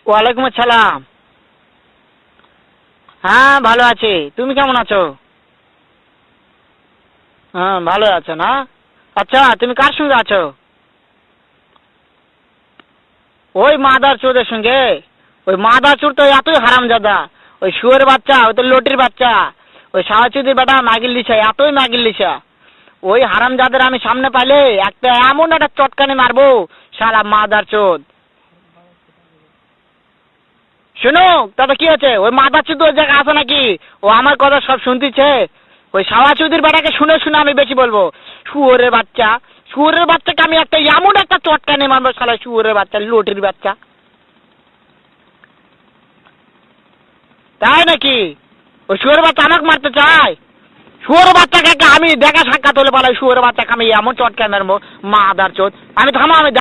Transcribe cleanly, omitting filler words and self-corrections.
ওয়ালাইকুম আসসালাম। হ্যাঁ ভালো আছি, তুমি কেমন আছো? হ্যাঁ ভালো আছো না? আচ্ছা তুমি কার সঙ্গে আছো? ওই মাদার চোদের সঙ্গে। ওই মাদার চোর তো এতই হারামজাদা, ওই শুয়োর বাচ্চা, ওই তো লটির বাচ্চা, ওই সাওয়াচুদির বেটা মাগির লিসা, এতই মাগির লিসা। ওই হারামজাদের আমি সামনে পাইলে একটা এমন একটা চটকানি মারবো, শালা মাদার চোদ। শুনো, তবে কি আছে, ওই মাদার চোদ ওই জায়গায় আছে নাকি? ও আমার কথা সব শুনতেছে। ওই সাওয়াচুদির বেটাকে শুনে শুনে আমি বেশি বলবো। শুয়োরের বাচ্চা, শুয়োরের বাচ্চাকে আমি একটা এমন একটা চটকানি মারবো, শালা শুয়োরের বাচ্চা, লটির বাচ্চা। তাই নাকি? ওই শুয়োরের বাচ্চা আমাকে মারতে চায়? শুয়োরের বাচ্চাকে আমি দেখা সাক্ষাৎ হলে বলে শুয়োরের বাচ্চাকে আমি এমন চটকানি মারবো, মাদার চোদ। আমি থামো, আমি